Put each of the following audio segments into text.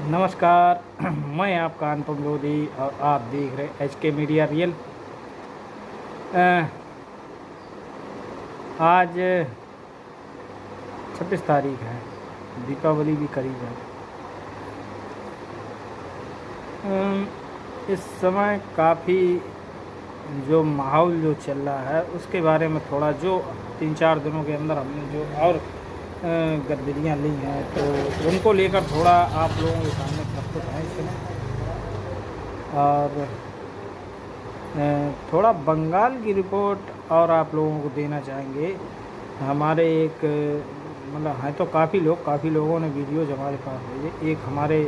नमस्कार। मैं आपका अनुपम लोधी और आप देख रहे एच के मीडिया रियल। आज 26 तारीख है, दीपावली भी करीब है। इस समय काफ़ी जो माहौल जो चल रहा है उसके बारे में थोड़ा जो 3-4 दिनों के अंदर हमने जो और गतिविधियाँ ली हैं तो उनको लेकर थोड़ा आप लोगों के सामने प्रस्तुत है इस समय। और थोड़ा बंगाल की रिपोर्ट और आप लोगों को देना चाहेंगे। हमारे एक मतलब हैं तो काफ़ी लोगों ने वीडियोज हमारे पास भेजे। एक हमारे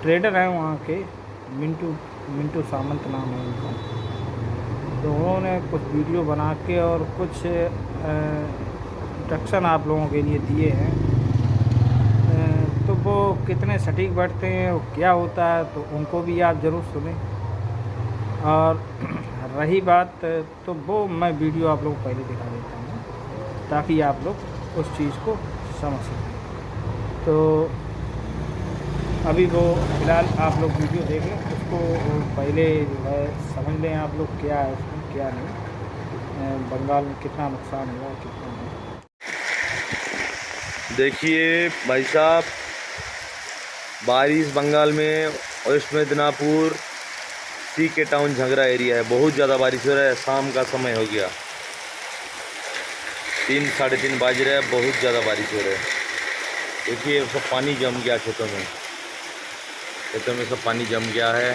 ट्रेडर हैं वहाँ के, मिंटू मिंटू सामंत नाम है उनका। तो उन्होंने कुछ वीडियो बना के और कुछ इंस्ट्रक्शन आप लोगों के लिए दिए हैं। तो वो कितने सटीक बैठते हैं, वो क्या होता है, तो उनको भी आप ज़रूर सुनें। और रही बात तो वो मैं वीडियो आप लोग को पहले दिखा देता हूँ ताकि आप लोग उस चीज़ को समझ सकें। तो अभी वो फ़िलहाल आप लोग वीडियो देख लें, उसको पहले जो है समझ लें आप लोग क्या है उसमें क्या नहीं, बंगाल में कितना नुकसान हुआ कितना नहीं। देखिए भाई साहब, बारिश बंगाल में वेस्ट मिदनापुर सी के टाउन झंगरा एरिया है। बहुत ज़्यादा बारिश हो रहा है। शाम का समय हो गया, 3-3:30 बज रहा है। बहुत ज़्यादा बारिश हो रहा है। देखिए सब पानी जम गया खेतों में सब पानी जम गया है।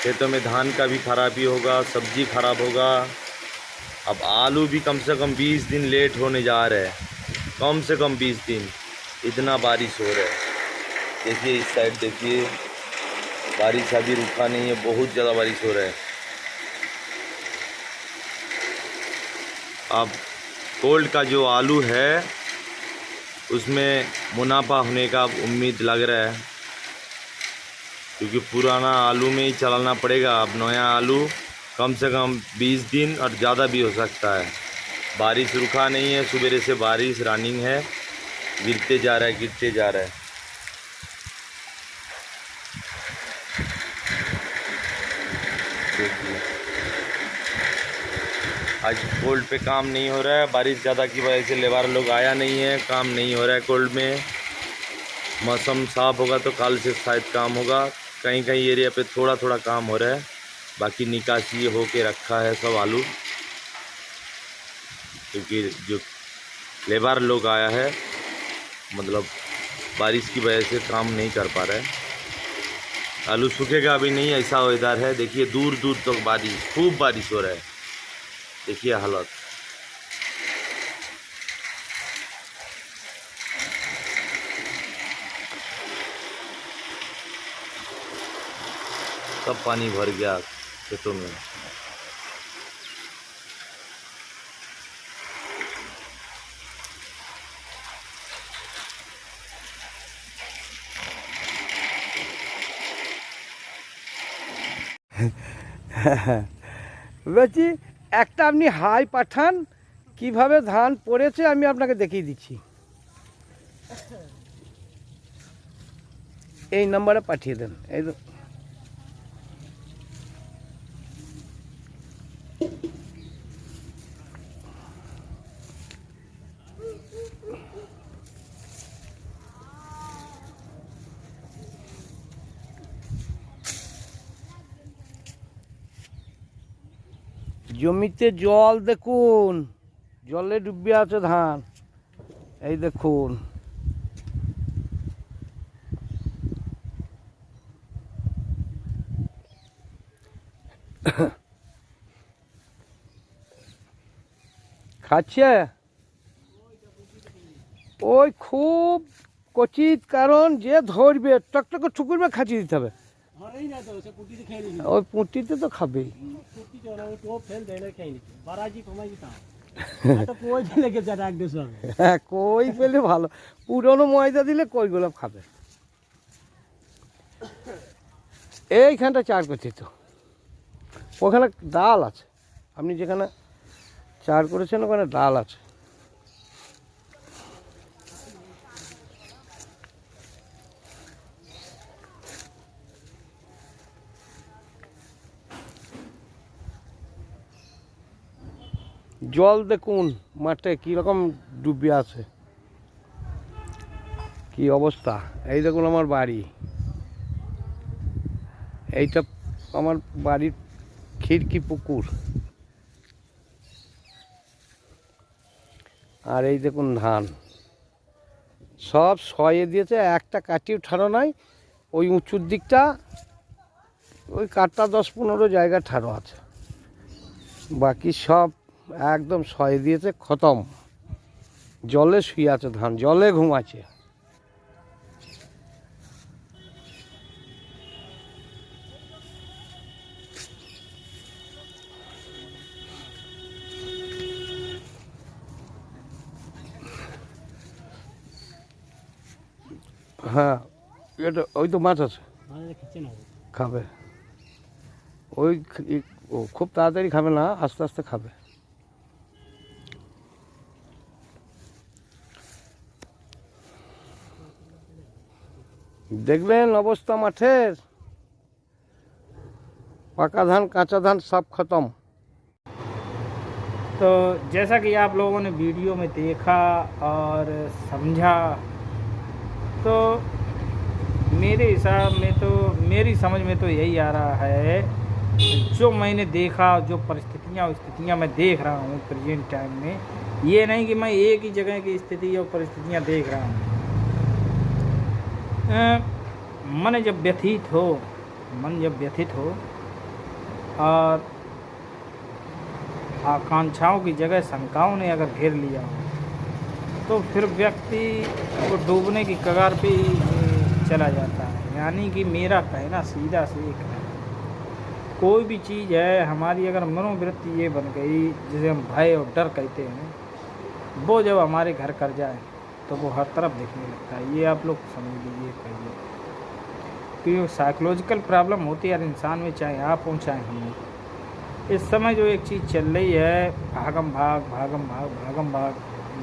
खेतों में धान का भी खराबी होगा, सब्जी खराब होगा। अब आलू भी कम से कम 20 दिन लेट होने जा रहे हैं, कम से कम 20 दिन। इतना बारिश हो रहा है। देखिए इस साइड देखिए, बारिश अभी रुका नहीं है। बहुत ज़्यादा बारिश हो रहा है। अब कोल्ड का जो आलू है उसमें मुनाफा होने का उम्मीद लग रहा है, क्योंकि पुराना आलू में ही चलाना पड़ेगा। अब नया आलू कम से कम 20 दिन और ज़्यादा भी हो सकता है। बारिश रुका नहीं है, सुबह से बारिश रनिंग है, गिरते जा रहा है। देखिए आज कोल्ड पे काम नहीं हो रहा है। बारिश ज़्यादा की वजह से लेबर लोग आया नहीं है, काम नहीं हो रहा है कोल्ड में। मौसम साफ़ होगा तो कल से शायद काम होगा। कहीं कहीं एरिया पे थोड़ा थोड़ा काम हो रहा है, बाकी निकासी हो के रखा है सब आलू, क्योंकि जो लेबर लोग आया है मतलब बारिश की वजह से काम नहीं कर पा रहा है। आलू सूखेगा अभी नहीं, ऐसा वेदर है। देखिए दूर दूर तक बारिश, खूब बारिश हो रहा है। देखिए हालत। सब पानी भर गया खेतों में। বলছি একটা আপনি হাই পাঠান, কিভাবে ধান পড়েছে আমি আপনাকে দেখিয়ে দিচ্ছি। এই নম্বরে পাঠিয়ে দেন। এই জমিতে জল দেখুন, জলে ডুবে আছে ধান। এই দেখুন, খাচ্ছে ওই খুব কচিত, কারণ যে ধরবে টকটকে ঠুকুরবে খাঁচিয়ে দিতে হবে। ওই পুঁটিতে তো খাবেই। হ্যাঁ, কই পেলে ভালো, পুরনো ময়দা দিলে কইগুলো খাবে। এইখানটা চার করছি তো, ওখানে ডাল আছে, আপনি যেখানে চার করেছেন ওখানে ডাল আছে। জল দেখুন মাঠে কীরকম ডুবে আছে, কি অবস্থা। এই দেখুন আমার বাড়ি, এইটা আমার বাড়ির খিড়কি পুকুর, আর এই দেখুন ধান সব সয়ে দিয়েছে, একটা কাটিও ঠাড়ো নাই। ওই উঁচুর দিকটা ওই কাঠটা 10-15 জায়গা ঠাড়ো আছে, বাকি সব একদম সয়ে দিয়েছে, খতম। জলে শুয়ে আছে ধান, জলে ঘুমাচ্ছে। হ্যাঁ, এটা ওই তো মাছ আছে, খাবে। ওই ও খুব তাড়াতাড়ি খাবে না, আস্তে আস্তে খাবে। দেখলেন অবস্থা মাঠের, পাকা ধান কাঁচা ধান सब खत्म। तो जैसा कि आप लोगों ने वीडियो में देखा और समझा, तो मेरे हिसाब में तो, मेरी समझ में तो यही आ रहा है, जो मैंने देखा, जो स्थितियाँ मैं देख रहा हूँ प्रेजेंट टाइम में, ये नहीं कि मैं एक ही जगह की स्थिति और परिस्थितियाँ देख रहा हूँ। मन जब व्यथित हो और आकांक्षाओं की जगह शंकाओं ने अगर घेर लिया हो, तो फिर व्यक्ति को डूबने की कगार पे ही चला जाता है। यानी कि मेरा कहना सीधा से एक है, कोई भी चीज़ है हमारी, अगर मनोवृत्ति ये बन गई जिसे हम भय और डर कहते हैं, वो जब हमारे घर कर जाए तो वो हर तरफ दिखने लगता है। ये आप लोग समझ लीजिए, कहिए, क्योंकि साइकोलॉजिकल प्रॉब्लम होती है हर इंसान में, चाहे आप हो चाहे हम हो। इस समय जो एक चीज़ चल रही है, भागम भाग,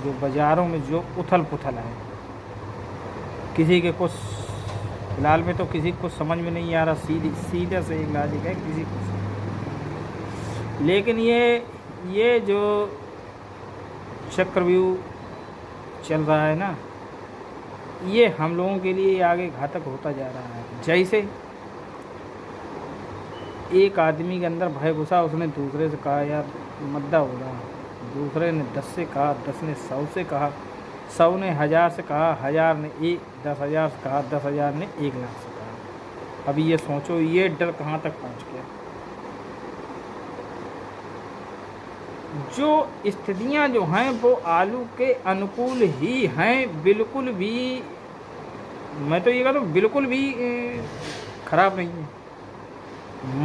जो बाज़ारों में जो उथल पुथल है, किसी के कुछ फिलहाल में तो किसी को समझ में नहीं आ रहा, सीधा से एक लॉजिक है किसी को, लेकिन ये जो चक्रव्यूह चल रहा है ना, ये हम लोगों के लिए आगे घातक होता जा रहा है। जैसे एक आदमी के अंदर भय घुसा, उसने दूसरे से कहा यार मद्दा हो रहा, दूसरे ने 10 से कहा, 10 ने 100 से कहा, 100 ने 1000 से कहा, 1000 ने 10,000 से कहा, 10,000 ने 1 लाख से कहा। अभी ये सोचो ये डर कहाँ तक पहुँच गया। जो स्थितियाँ जो हैं वो आलू के अनुकूल ही हैं, बिल्कुल भी, मैं तो ये कहता हूँ बिल्कुल भी ख़राब नहीं है।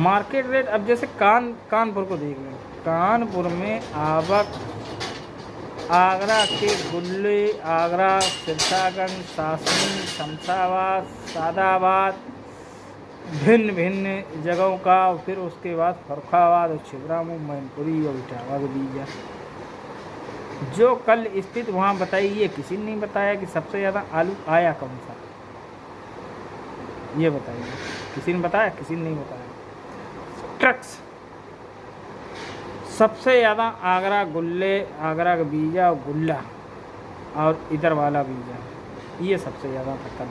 मार्केट रेट, अब जैसे कानपुर को देख लें, कानपुर में आवक आगरा के गुल्ले, आगरा, सिरसागंज, सासनी, शमशाबाद, सादाबाद, भिन्न भिन्न जगहों का, फिर उसके बाद फरुखाबाद और छिबरामऊ, मैनपुरी और इटावा के बीजा जो कल स्थित वहाँ बताई, ये किसी ने नहीं बताया कि सबसे ज़्यादा आलू आया कौन सा, ये बताइए। किसी ने बताया? किसी ने नहीं बताया। ट्रक्स सबसे ज़्यादा आगरा गुल्ले, आगरा का बीजा और गुल्ला और इधर वाला बीजा, ये सबसे ज़्यादा था कल।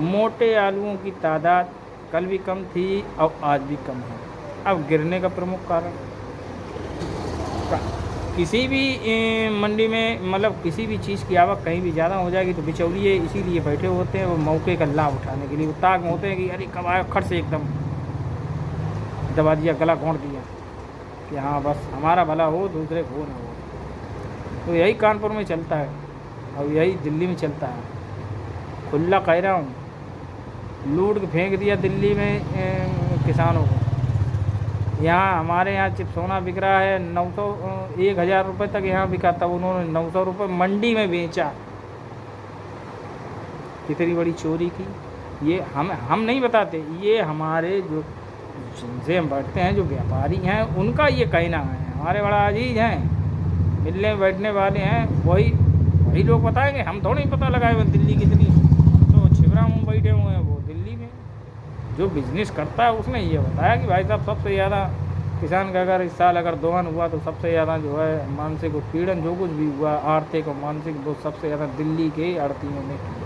मोटे आलूओं की तादाद कल भी कम थी और आज भी कम है। अब गिरने का प्रमुख कारण, किसी भी मंडी में, मतलब किसी भी चीज़ की आवक कहीं भी ज़्यादा हो जाएगी तो बिचौलिए इसीलिए बैठे होते हैं, वो मौके का लाभ उठाने के लिए, वो ताक में होते हैं कि अरे कब आया, खट से एकदम दबा दिया, गला घोंट दिया कि हाँ बस हमारा भला हो, दूसरे को ना हो। तो यही कानपुर में चलता है और यही दिल्ली में चलता है। खुला कह रहा हूँ, लूट के फेंक दिया दिल्ली में किसानों को। यहाँ हमारे यहाँ चिप्सोना बिक रहा है 900, 1000 रुपये तक यहाँ बिका, तब उन्होंने 900 रुपये मंडी में बेचा। कितनी बड़ी चोरी की। ये हम नहीं बताते, ये हमारे जो जिनसे हम बैठते हैं, जो व्यापारी हैं, उनका ये कहना है। हमारे बड़ा अजीज हैं, मिलने बैठने वाले हैं, वही लोग बताएंगे, हम थोड़ा ही पता लगाए दिल्ली कितनी। तो छिबरामऊ बैठे हुए हैं वो दिल्ली में, जो बिजनेस करता है उसने ये बताया कि भाई साहब सबसे ज़्यादा किसान का अगर इस साल अगर दोहन हुआ तो सबसे ज़्यादा जो है मानसिक उत्पीड़न जो कुछ भी हुआ आर्थिक और मानसिक, वो सबसे ज़्यादा दिल्ली के आड़तियों ने किया।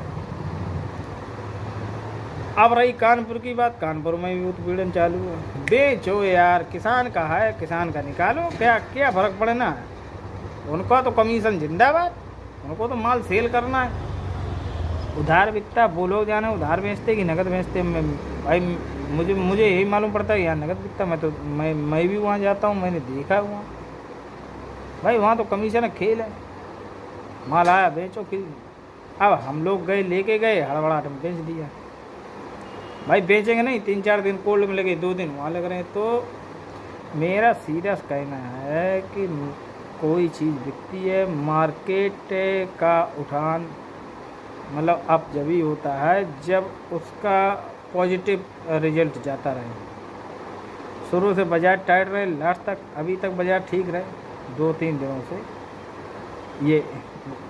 अब रही कानपुर की बात, कानपुर में भी उत्पीड़न चालू है। बेचो यार, किसान का है, किसान का निकालो, क्या क्या फर्क पड़ना है। उनका तो कमीशन जिंदाबाद, उनको तो माल सेल करना है। उधार बिकता, वो लोग जाने उधार बेचते कि नगद बेचते। भाई मुझे यही मालूम पड़ता है यार नगद बिकता। मैं भी वहाँ जाता हूँ, मैंने देखा है वहाँ भाई, वहाँ तो कमीशन है, खेल है। माल आया बेचो कि। अब हम लोग गए, लेके गए, हड़बड़ाहट में बेच दिया। भाई बेचेंगे नहीं, 3-4 दिन कोल्ड में लगे, 2 दिन वहाँ लग रहे हैं। तो मेरा सीरियस कहना है कि कोई चीज़ बिकती है, मार्केट का उठान मतलब अब जब ही होता है जब उसका पॉजिटिव रिजल्ट जाता रहे। शुरू से बाज़ार टाइट रहे, लास्ट तक अभी तक बाज़ार ठीक रहे 2-3 दिनों से। ये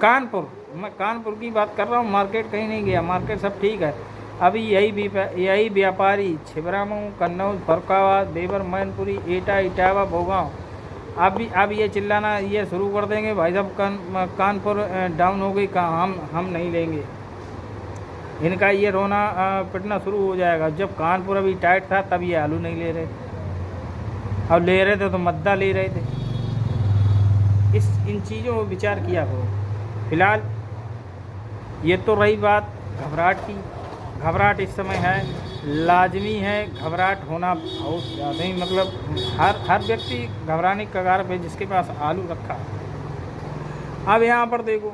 कानपुर, मैं कानपुर की बात कर रहा हूँ, मार्केट कहीं नहीं गया, मार्केट सब ठीक है। अभी यही व्यापारी छिबरामऊ, कन्नौज, फरुखाबाद, देवर, मैनपुरी, एटा, इटावा, भोगांव अब ये चिल्लाना ये शुरू कर देंगे भाई साहब कानपुर डाउन हो गई, कहाँ हम नहीं लेंगे। इनका ये रोना पिटना शुरू हो जाएगा। जब कानपुर अभी टाइट था तब ये आलू नहीं ले रहे थे, अब ले रहे थे तो मद्दा ले रहे थे। इन चीज़ों को विचार किया करो। फिलहाल ये तो रही बात घबराहट की। घबराहट इस समय है, लाजमी है घबराहट होना बहुत ज़्यादा ही, मतलब हर व्यक्ति घबराने की कगार पे जिसके पास आलू रखा है। अब यहाँ पर देखो,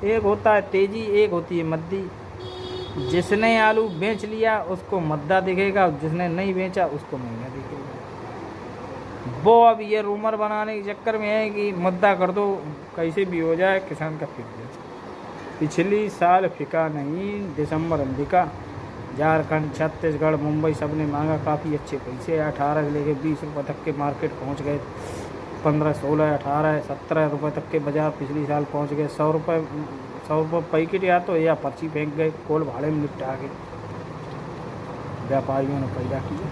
एक होता है तेजी, एक होती है मद्दी। जिसने आलू बेच लिया उसको मद्दा दिखेगा, जिसने नहीं बेचा उसको महंगा दिखेगा। वो अब ये रूमर बनाने के चक्कर में है कि मद्दा कर दो, कैसे भी हो जाए, किसान का फिर दे। पिछली साल फिका नहीं, दिसंबर में बिका। झारखंड, छत्तीसगढ़, मुंबई सब ने मांगा काफ़ी अच्छे पैसे। 18 से लेके 20 रुपये तक के मार्केट पहुंच गए। 15, 16, 18, 17 रुपये तक के बाजार पिछली साल पहुंच गए। 100 रुपये पैकेट या पर्ची फेंक गए, कोल भाड़े में निपटा के व्यापारियों ने पैदा किया।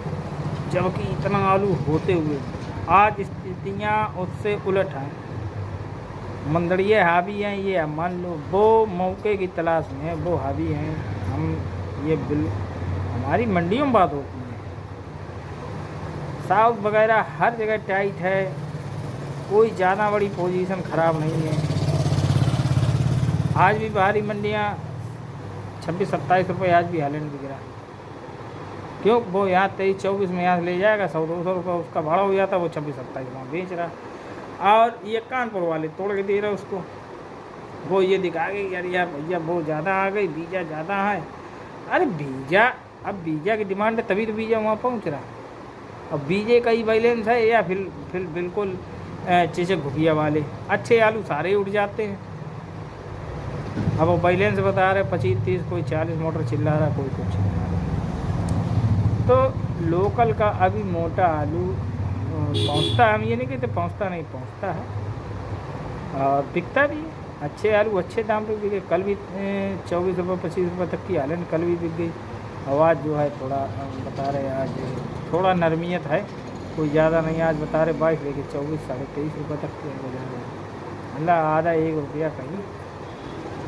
जबकि इतना आलू होते हुए आज स्थितियाँ उससे उलट हैं। मंदड़िए हावी हैं, ये मान लो वो मौके की तलाश में है, वो हावी हैं। हम ये हमारी मंडियों में बात होती है, साउथ वगैरह हर जगह टाइट है, कोई ज़्यादा बड़ी पोजीशन ख़राब नहीं है। आज भी बाहरी मंडियाँ 26-27 रुपये आज भी हालैंड बिक रहा। क्यों? वो यहाँ 23-24 में यहाँ से ले जाएगा, 100-200 रुपये उसका भाड़ा हो जाता, वो 26-27 वहाँ बेच रहा। और ये कानपुर वाले तोड़ के दे रहे उसको। वो ये दिखा गई यार भैया बहुत ज़्यादा आ गई, बीजा ज़्यादा है। अरे बीजा, अब बीजा की डिमांड है तभी तो बीजा वहाँ पहुँच रहा। अब बीजे का ही बैलेंस है या फिर बिल्कुल चीज़ें घुटिया वाले अच्छे आलू सारे उठ जाते हैं। अब वो बैलेंस बता रहे 25-30, कोई 40 मोटर चिल्ला रहा, कोई कुछ चिल्ला रहा। तो लोकल का अभी मोटा आलू पहुँचता है, हम ये नहीं कहते पहुँचता नहीं, पहुँचता है और बिकता भी है। अच्छे आलू अच्छे दाम पे बिके। कल भी 24 रुपये 25 रुपये तक की हालैंड कल भी बिक गई। आवाज़ जो है थोड़ा बता रहे आज थोड़ा नरमियत है, कोई ज़्यादा नहीं। आज बता रहे 22 लेके 24-23 रुपये तक की मतलब आधा 1 रुपया कहीं।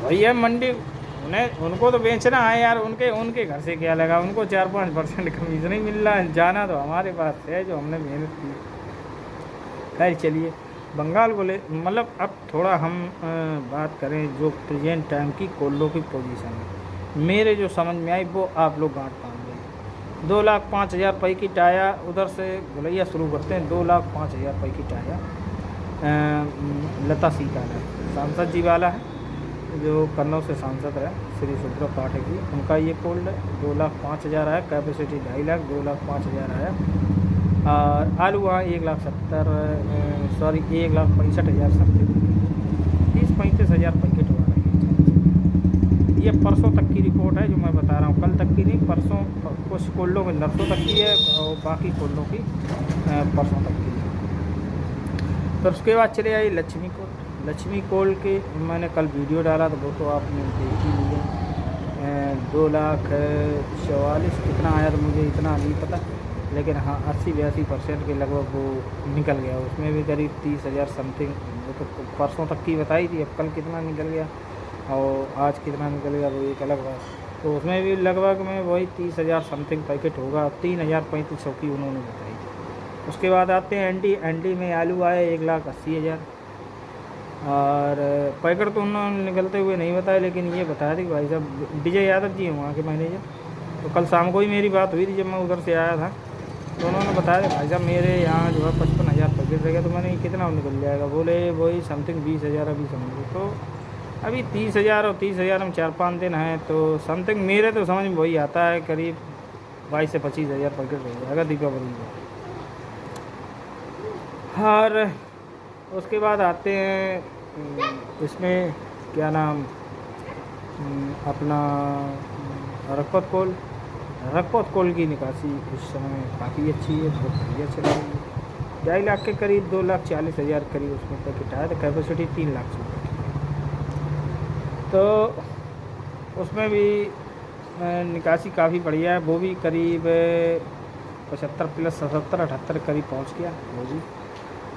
भैया मंडी उनको तो बेचना है यार, उनके घर से क्या लगा, उनको 4-5% कमीशन नहीं मिल रहा है। जाना तो हमारे पास है जो हमने मेहनत की। खैर चलिए, बंगाल बोले मतलब अब थोड़ा हम बात करें जो प्रेजेंट टाइम की कोल्डो की पोजीशन है। मेरे जो समझ में आई वो आप लोग गांठ बांध लें। 2,05,000 रुपये की टाया, उधर से भलैया शुरू करते हैं। 2,05,000 रुपये की टाया लता सीताला सांसद जी वाला है, जो कन्नौज से सांसद रहे, श्री सुब्रत पाठक जी, उनका ये कोल्ड है। 2,05,000 आया, कैपेसिटी 2.5 लाख, 2,05,000 आया। और आलू वहाँ 1,65,000 समथिंग, 30-35,000 पैकेट हुआ है। ये परसों तक की रिपोर्ट है जो मैं बता रहा हूँ, कल तक की नहीं, परसों। कुछ कोल्डों में नरसों तक की है और बाकी कोल्डों की परसों तक की है। तो उसके बाद चले आई लक्ष्मी कोल के मैंने कल वीडियो डाला तो वो तो आपने देख ही लिया। 2,44,000 कितना आया तो मुझे इतना नहीं पता, लेकिन हाँ 80-82% के लगभग वो निकल गया। उसमें भी करीब 30,000 समथिंग, वो तो परसों तक की बताई थी, अब कल कितना निकल गया और आज कितना निकल गया वो एक अलग बात। तो उसमें भी लगभग में वही 30,000 समथिंग पैकेट होगा, 3,3500 की उन्होंने बताई थी। उसके बाद आते हैं एंडी में आलू आए 1,80,000 और पैकेट तो उन्होंने निकलते हुए नहीं बताया, लेकिन ये बताया था कि भाई साहब विजय यादव जी हैं वहाँ के मैनेजर, तो कल शाम को ही मेरी बात हुई थी जब मैं उधर से आया था, तो उन्होंने बताया कि भाई साहब मेरे यहाँ जो है 55,000 पैकेट रहेगा। तो मैंने कितना निकल जाएगा, बोले वही समथिंग 20,000 अभी समझो। तो अभी 30,000 और 30,000 में 4-5 दिन हैं, तो समथिंग मेरे तो समझ में वही आता है करीब 22 से 25,000 पैकेट रह जाएगा दीपावली में। और उसके बाद आते हैं इसमें क्या नाम अपना रखपत कोल की निकासी इस समय काफ़ी अच्छी है, बहुत बढ़िया चल रही है। 2.5 लाख के करीब 2,40,000 करीब उसमें पैकेट आया था, कैपेसिटी 3 लाख से। तो उसमें भी निकासी काफ़ी बढ़िया है, वो भी करीब 75 प्लस 77-78 करीब पहुंच गया वो भी।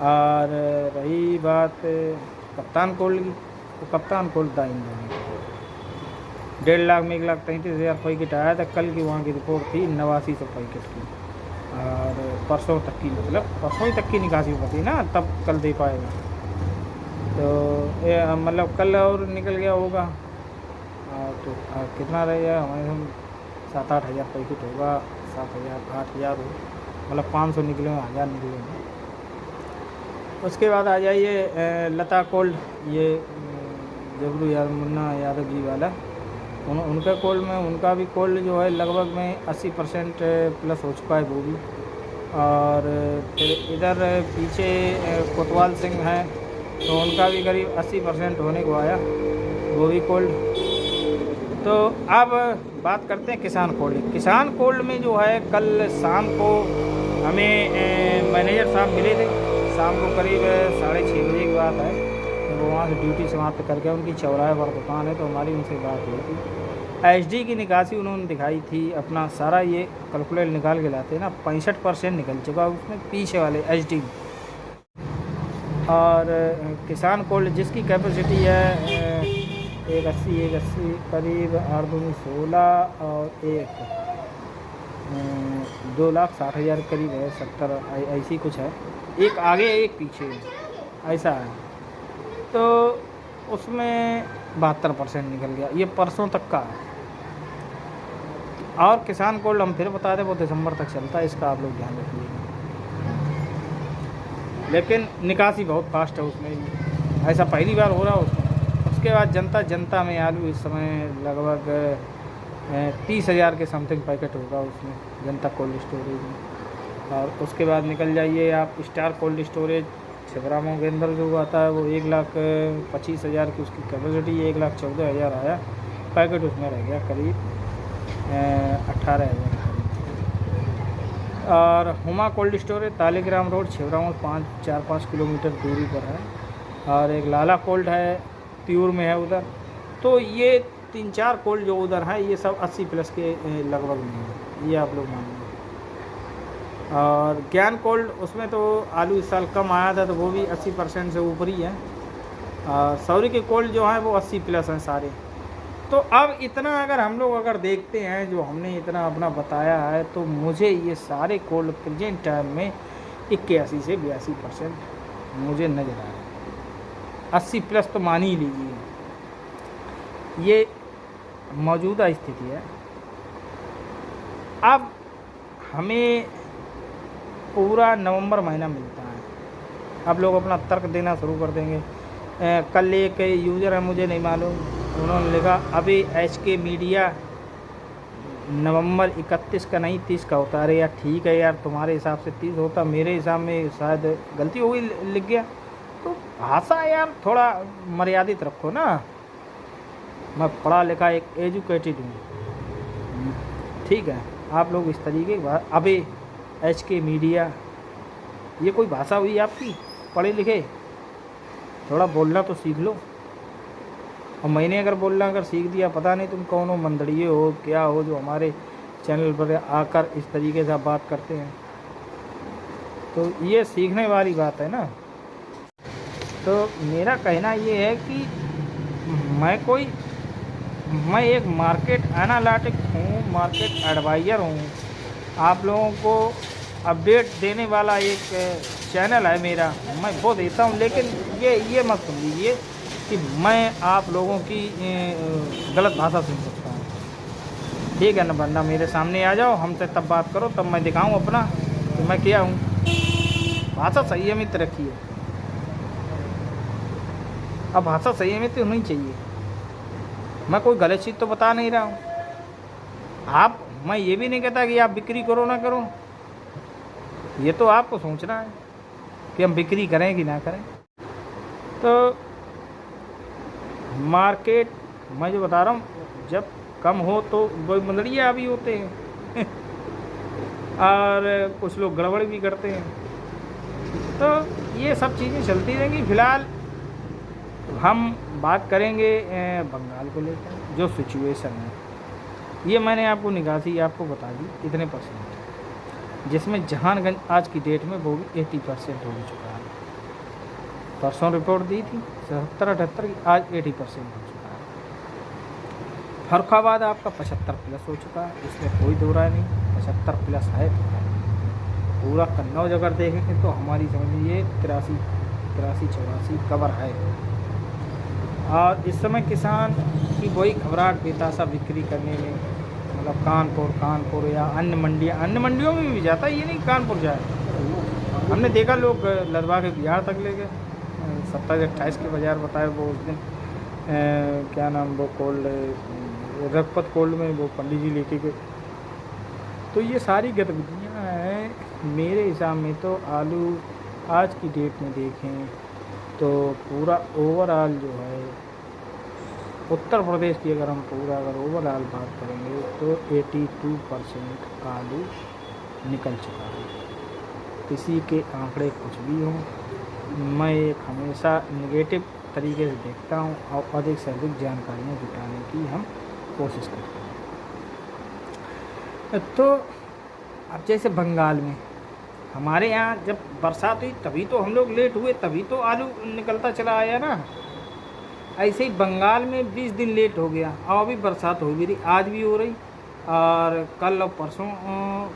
और रही बात कप्तान कोल्ड की, तो कप्तान कोल्ड था इन दोनों 1.5 लाख में 1,33,000 पैकेट आया था। कल की वहाँ की रिपोर्ट थी 8900 पैकेट की, और परसों तक की, मतलब परसों ही तक की निकासी होती ना, तब कल दे पाएगा। तो ये मतलब कल और निकल गया होगा तो कितना रहेगा हमारे 7-8 हज़ार पैकेट होगा, 7,000-8,000 हो, मतलब 500 निकले 1000 निकले। उसके बाद आ जाइए लता कोल्ड, ये जबरू यादव मुन्ना यादव जी वाला, उनका कोल्ड में, उनका भी कोल्ड जो है लगभग में 80% प्लस हो चुका है वो भी। और फिर इधर पीछे कोतवाल सिंह है, तो उनका भी करीब 80% होने को आया वो भी कोल्ड। तो अब बात करते हैं किसान कोल्ड। किसान कोल्ड में जो है कल शाम को हमें मैनेजर साहब मिले थे, शाम को करीब 6:30 बजे की बात है। वो वहाँ से ड्यूटी समाप्त करके उनकी चौराहे पर दुकान है, तो हमारी उनसे बात हुई थी। एचडी की निकासी उन्होंने दिखाई थी, अपना सारा ये कैलकुलेट निकाल के लाते हैं ना, 65% निकल चुका उसमें पीछे वाले एचडी। और किसान कोल्ड जिसकी कैपेसिटी है 180 करीब 8×2 16 और 2,60,000 करीब है, 70 ऐसी कुछ है, एक आगे एक पीछे ऐसा है। तो उसमें 72% निकल गया, ये परसों तक का है। और किसान कोल्ड हम फिर बता दें वो दिसंबर तक चलता है, इसका आप लोग ध्यान रखिएगा। लेकिन निकासी बहुत फास्ट है उसमें भी, ऐसा पहली बार हो रहा है उसमें। उसके बाद जनता में आलू इस समय लगभग 30,000 के समथिंग पैकेट होगा उसमें, जनता कोल्ड स्टोरेज में। और उसके बाद निकल जाइए आप स्टार कोल्ड स्टोरेज छिबरामऊ के अंदर जो आता है, वो 1,25,000 की उसकी कैपेसिटी, 1,14,000 आया पैकेट, उसमें रह गया करीब 18,000 करीब। और Huma cold storage Taligram road Chhibramau 4-5 kilometre दूरी पर है। और एक लाला कोल्ड है त्यूर में है उधर। तो ये 3-4 कोल्ड जो उधर हैं ये सब 80 प्लस के लगभग में है, ये आप लोग मान लो। और ज्ञान कोल्ड उसमें तो आलू इस साल कम आया था, तो वो भी 80% से ऊपर ही है। सौरी के कोल्ड जो हैं वो 80 प्लस हैं सारे। तो अब इतना हम लोग देखते हैं जो हमने इतना अपना बताया है, तो मुझे ये सारे कोल्ड प्रेजेंट टाइम में 81 से 82% मुझे नज़र आ रहा है। 80 प्लस तो मान ही लीजिए, ये मौजूदा स्थिति है। अब हमें पूरा नवंबर महीना मिलता है, अब लोग अपना तर्क देना शुरू कर देंगे। कल एक यूज़र है, मुझे नहीं मालूम, उन्होंने लिखा अभी एचके मीडिया नवंबर 31 का नहीं 30 का होता। अरे यार ठीक है यार, तुम्हारे हिसाब से 30 होता, मेरे हिसाब में शायद गलती हो गई, लिख गया। तो भाषा यार थोड़ा मर्यादित रखो ना। मैं पढ़ा लिखा एक एजुकेटेड हूँ, ठीक है, आप लोग इस तरीके की बात, अभी एचके मीडिया, ये कोई भाषा हुई आपकी? पढ़े लिखे थोड़ा बोलना तो सीख लो। और मैंने अगर बोलना सीख दिया, पता नहीं तुम कौन हो, मंदड़िए हो क्या हो, जो हमारे चैनल पर आकर इस तरीके से आप बात करते हैं। तो ये सीखने वाली बात है ना। तो मेरा कहना ये है कि मैं एक मार्केट एनालिटिक हूँ, मार्केट एडवाइज़र हूँ। आप लोगों को अपडेट देने वाला एक चैनल है मेरा, मैं वो देता हूँ। लेकिन ये मत सुन लीजिए कि मैं आप लोगों की गलत भाषा सुन सकता हूँ। ठीक है ना, वरना मेरे सामने आ जाओ, हमसे तब बात करो, तब मैं दिखाऊँ अपना कि मैं क्या हूँ। भाषा संयमित रखिए। अब भाषा संयमित होनी चाहिए। मैं कोई गलत चीज़ तो बता नहीं रहा हूँ। मैं ये भी नहीं कहता कि आप बिक्री करो ना करो, ये तो आपको सोचना है कि हम बिक्री करें कि ना करें। तो मार्केट मैं जो बता रहा हूँ, जब कम हो तो वही मंदड़िया भी होते हैं और कुछ लोग गड़बड़ भी करते हैं। तो ये सब चीज़ें चलती रहेंगी। फ़िलहाल हम बात करेंगे बंगाल को लेकर जो सिचुएशन है। ये मैंने आपको निकासी आपको बता दी कितने %, जिसमें जहानगंज आज की डेट में वो भी 80% हो चुका है। परसों रिपोर्ट दी थी 77-78 की, आज 80% हो चुका है। फर्रुखाबाद आपका 75+ हो चुका है, इसमें कोई दो राय नहीं, 75+ है। पूरा कन्नौज अगर देखेंगे तो हमारी समझिए 83-84 कवर है। और इस समय किसान की वही घबराहट बेतासा बिक्री करने में, मतलब कानपुर या अन्य मंडियों में भी जाता है, ये नहीं कानपुर जाए। हमने देखा लोग लदवा के बिहार तक ले गए। 27-28 के बाज़ार बताए वो उस दिन क्या नाम वो कोल्ड रघुपत कोल्ड में वो पंडित जी लेके गए। तो ये सारी गतिविधियाँ हैं। मेरे हिसाब में तो आलू आज की डेट में देखें तो पूरा ओवरऑल जो है उत्तर प्रदेश की अगर हम अगर ओवरऑल बात करेंगे तो 82% आलू निकल चुका है। किसी के आंकड़े कुछ भी हों, मैं एक हमेशा नेगेटिव तरीके से देखता हूं और अधिक से अधिक जानकारियाँ जुटाने की हम कोशिश करते हैं। तो अब जैसे बंगाल में हमारे यहाँ जब बरसात हुई तभी तो हम लोग लेट हुए, तभी तो आलू निकलता चला आया ना। ऐसे ही बंगाल में 20 दिन लेट हो गया और अभी बरसात हो भी रही, आज भी हो रही। और कल और परसों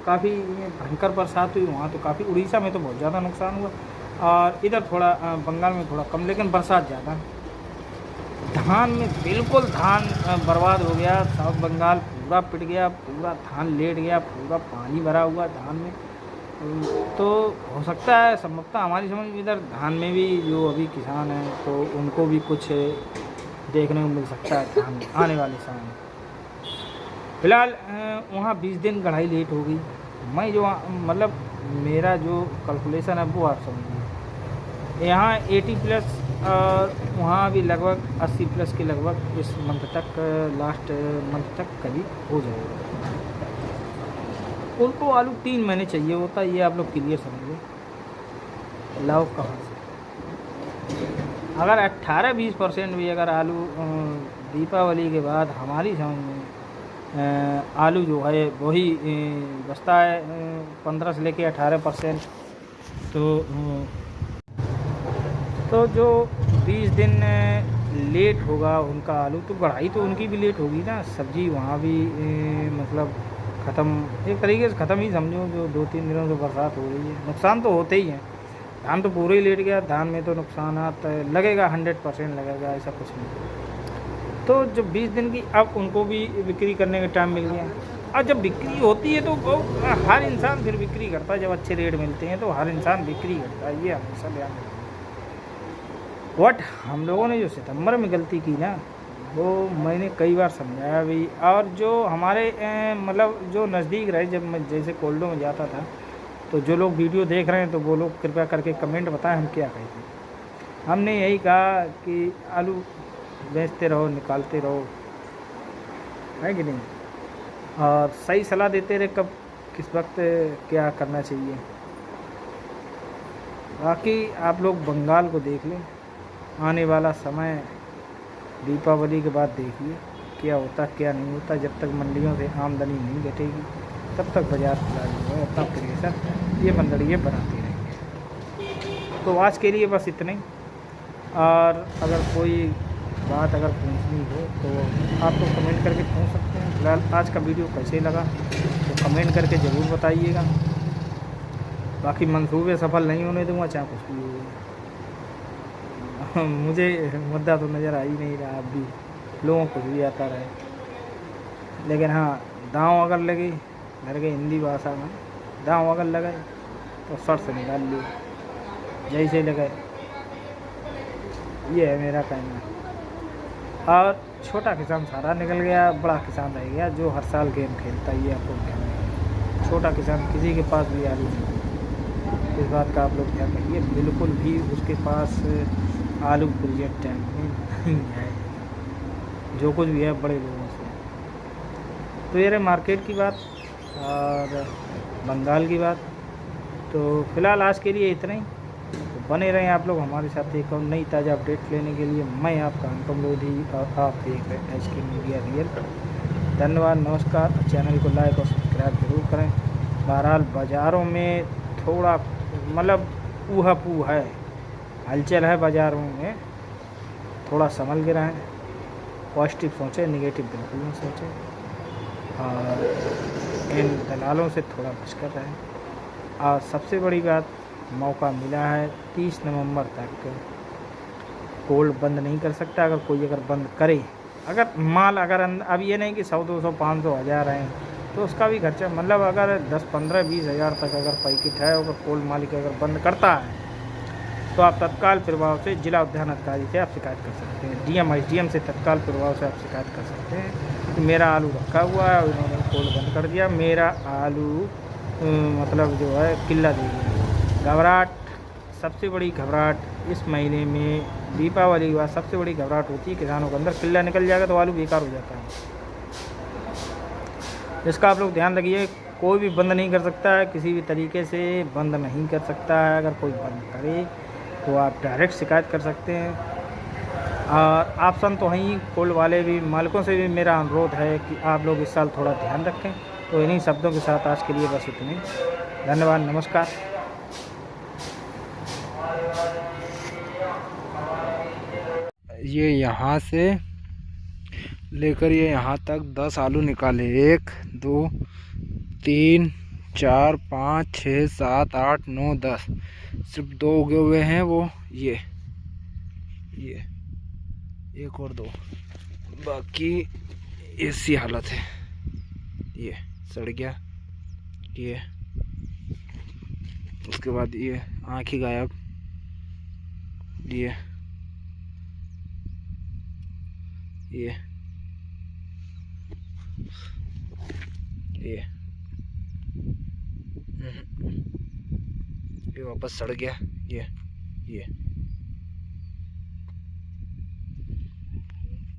काफ़ी भयंकर बरसात हुई वहाँ, तो काफ़ी उड़ीसा में तो बहुत ज़्यादा नुकसान हुआ और इधर थोड़ा बंगाल में थोड़ा कम, लेकिन बरसात ज़्यादा। धान में बिल्कुल धान बर्बाद हो गया। साउथ बंगाल पूरा पिट गया, पूरा धान लेट गया, पूरा पानी भरा हुआ धान में। तो हो सकता है संभवतः हमारी समझ में इधर धान में भी जो अभी किसान हैं तो उनको भी कुछ देखने को मिल सकता है धान आने वाले समय में। फ़िलहाल वहाँ 20 दिन कढ़ाई लेट हो गई। मैं जो मतलब मेरा जो कैलकुलेशन है वो आप समझिए, यहाँ 80+ और वहाँ भी लगभग 80+ के लगभग इस मंथ तक, लास्ट मंथ तक करीब हो जाएगा। उनको आलू 3 महीने चाहिए होता है, ये आप लोग क्लियर समझिए। लाओ कहाँ से? अगर 18-20% भी अगर आलू दीपावली के बाद हमारी समझ में आलू जो है वही बचता है 15 से लेके 18%। तो जो 20 दिन लेट होगा उनका आलू, तो बढ़ाई तो उनकी भी लेट होगी ना। सब्जी वहाँ भी मतलब ख़त्म, एक तरीके से ख़त्म ही समझो। जो 2-3 दिनों से बरसात हो रही है, नुकसान तो होते ही हैं। धान तो पूरे ही लेट गया, धान में तो नुकसानात लगेगा, 100% लगेगा, ऐसा कुछ नहीं। तो जो 20 दिन की अब उनको भी बिक्री करने का टाइम मिल गया। और जब बिक्री होती है तो हर इंसान फिर बिक्री करता है। जब अच्छे रेट मिलते हैं तो हर इंसान बिक्री करता है, ये हमेशा ध्यान रखना। बट हम लोगों ने जो सितंबर में गलती की ना, वो मैंने कई बार समझाया भी। और जो हमारे मतलब जो नज़दीक रहे, जब मैं जैसे कोल्डो में जाता था, तो जो लोग वीडियो देख रहे हैं तो वो लोग कृपया करके कमेंट बताएं हम क्या कहते। हमने यही कहा कि आलू बेचते रहो, निकालते रहो, है कि नहीं, और सही सलाह देते रहे कब किस वक्त क्या करना चाहिए। बाकी आप लोग बंगाल को देख लें, आने वाला समय दीपावली के बाद देखिए क्या होता क्या नहीं होता। जब तक मंडियों से आमदनी नहीं घटेगी तब तक बाज़ार खुला नहीं है, अपना प्रेशर ये मंडलियाँ बनाते रहेंगे। तो आज के लिए बस इतना ही। और अगर कोई बात अगर पूछनी हो तो आप लोग कमेंट करके पूछ सकते हैं। फिलहाल आज का वीडियो कैसे लगा तो कमेंट करके ज़रूर बताइएगा। बाकी मंसूबे सफल नहीं होने दूँगा चाहे कुछ भी हो। मुझे मुद्दा तो नज़र आ ही नहीं रहा, अब भी लोगों को कुछ भी आता रहे। लेकिन हाँ, दांव अगर लगे घर के हिंदी भाषा में, दांव अगर लगे तो सर से निकाल लियो जैसे लगे, ये है मेरा कहना। और छोटा किसान सारा निकल गया, बड़ा किसान रह गया जो हर साल गेम खेलता ही है। आपको ध्यान रखिए, छोटा किसान किसी के पास भी आलू नहीं, इस बात का आप लोग ध्यान रखिए। बिल्कुल भी उसके पास आलू प्रोजेक्ट टाइम में नहीं है, जो कुछ भी है बड़े लोगों से। तो ये रहे मार्केट की बात और बंगाल की बात। तो फिलहाल आज के लिए इतना ही। तो बने रहें आप लोग हमारे साथ एक और नई ताज़ा अपडेट लेने के लिए। मैं आपका अनुपम लोधी और आप देख रहे हैं HK मीडिया रियल। धन्यवाद, नमस्कार। चैनल को लाइक और सब्सक्राइब जरूर करें। बहरहाल बाज़ारों में थोड़ा मतलब ऊहा पू है, हलचल है बाज़ारों में, थोड़ा संभल के रहें। पॉजिटिव सोचें, नेगेटिव बिल्कुल नहीं सोचें। और इन दलालों से थोड़ा बच कर रहें। और सबसे बड़ी बात, मौका मिला है 30 नवंबर तक गोल्ड बंद नहीं कर सकता। अगर कोई बंद करे, अगर माल अगर अब ये नहीं कि 100, 200, 500, 1000 हैं तो उसका भी खर्चा, मतलब अगर 10, 15, 20 हज़ार तक अगर पैकेट है, अगर गोल्ड मालिक अगर बंद करता है तो आप तत्काल प्रभाव से जिला उद्यान अधिकारी से आप शिकायत कर सकते हैं। DM SDM से तत्काल प्रभाव से आप शिकायत कर सकते हैं कि मेरा आलू रखा हुआ है और इन्होंने गोल्ड बंद कर दिया, मेरा आलू मतलब जो है किल्ला दे दिया। घबराहट, सबसे बड़ी घबराहट इस महीने में दीपावली के बाद सबसे बड़ी घबराहट होती है किसानों के अंदर। किल्ला निकल जाएगा तो आलू बेकार हो जाता है। इसका आप लोग ध्यान रखिए। कोई भी बंद नहीं कर सकता है, किसी भी तरीके से बंद नहीं कर सकता है। अगर कोई बंद करे तो आप डायरेक्ट शिकायत कर सकते हैं। और ऑप्शन तो हैं, गोल्ड वाले भी मालिकों से भी मेरा अनुरोध है कि आप लोग इस साल थोड़ा ध्यान रखें। तो इन्हीं शब्दों के साथ आज के लिए बस इतने। धन्यवाद, नमस्कार। ये यहाँ से लेकर ये यहाँ तक 10 आलू निकाले। 1, 2, 3, 4, 5, 6, 7, 8, 9, 10। सिर्फ 2 उगे हुए हैं, वो ये 1 और 2, बाकी ऐसी हालत है। ये सड़ गया, ये उसके बाद ये आँख ही गायब, ये ये वापस सड़ गया, ये